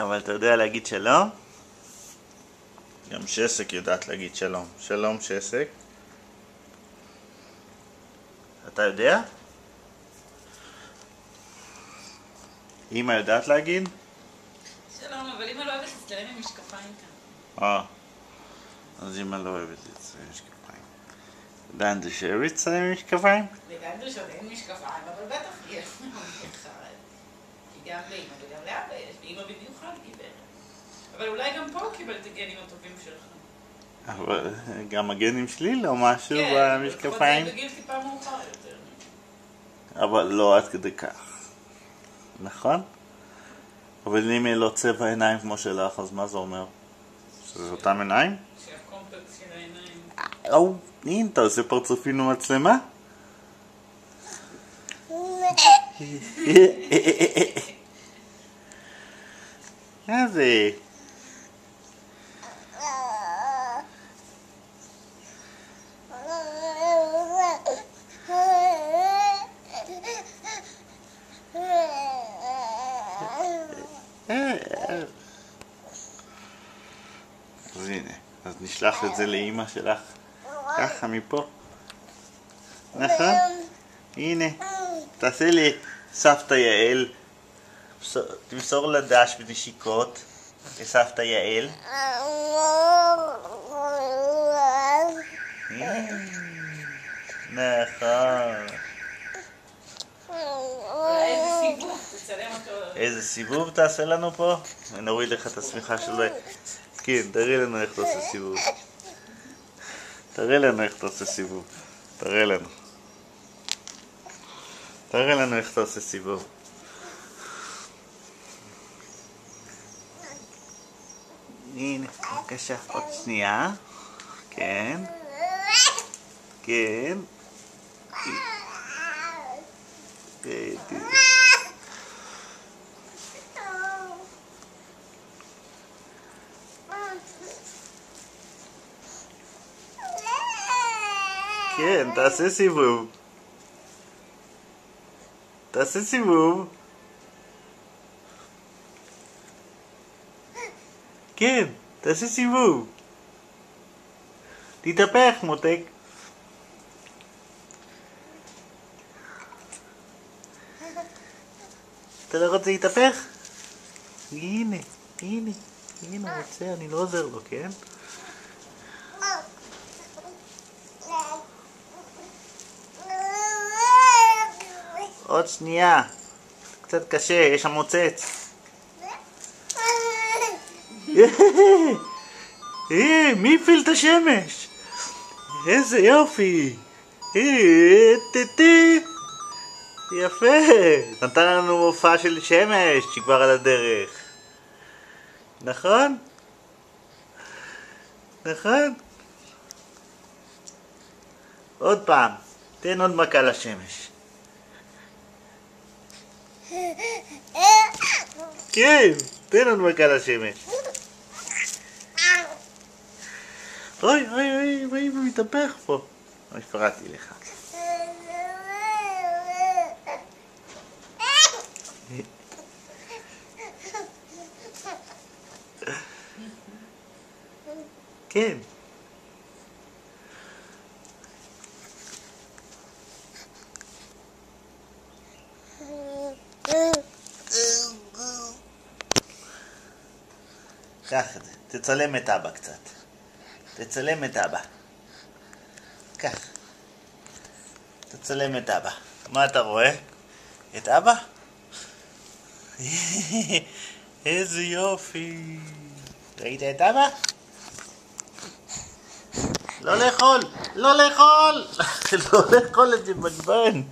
אבל אתה יודע להגיד שלום? גם שסק יודעת להגיד שלום. שלום שסק. אתה יודע? אמא יודעת להגיד? שלום, אבל אמא לא אוהבת להצטלם עם משקפיים כאן. אז אמא לא אוהבת להצטלם עם משקפיים. דנדוש אוהב להצטלם עם משקפיים? לדנדוש עוד אין משקפיים, אבל בטח יש. כי גם לאמא וגם לאבא יש, ואמא במיוחד קיבלת. אבל אולי גם פה קיבלת הגנים הטובים שלך. אבל גם הגנים שלי לא משהו כן, במשקפיים. זה בגיל טיפה מאוחר יותר. אבל לא עד כדי כך. נכון? אבל אם יהיה לו צבע עיניים כמו שלך, אז מה זה אומר? שזה אותם עיניים? שהקומפקט של העיניים. הנה, אתה עושה פרצופים למצלמה? מה זה? אז הנה, אז נשלח את זה לאמא שלך ככה מפה. נכון? הנה, תעשה לי סבתא יעל, תמסור לדש בנשיקות לסבתא יעל. נכון. איזה סיבוב תעשה לנו פה? נוריד לך את השמיכה שלו. כן, תראה לנו איך אתה עושה סיבוב. תראה לנו איך אתה עושה סיבוב. תראה לנו. תראה לנו איך אתה עושה סיבוב. הנה, בבקשה, עוד שנייה. כן. כן. כן, תעשה סיבוב. תעשה סיבוב. כן, תעשה סיבוב. תתהפך, מותק. אתה לא רוצה להתהפך? הנה, הנה, הנה הוא רוצה, אני לא עוזר לו, כן? עוד שנייה. קצת קשה, יש שם מוצץ. מי הפיל את השמש? איזה יופי. יפה. נתן לנו מופע של שמש שכבר על הדרך. נכון? נכון? עוד פעם. תן עוד מכה לשמש. כן, תן עוד מכה לשמש. אוי, אוי, אוי, אוי, הוא מתהפך פה. אוי, הפרעתי לך. כן. קח את זה, תצלם את אבא קצת. תצלם את אבא. קח. תצלם את אבא. מה אתה רואה? את אבא? איזה יופי. ראית את אבא? לא לאכול! לא לאכול! לא לאכול את זה בגבן.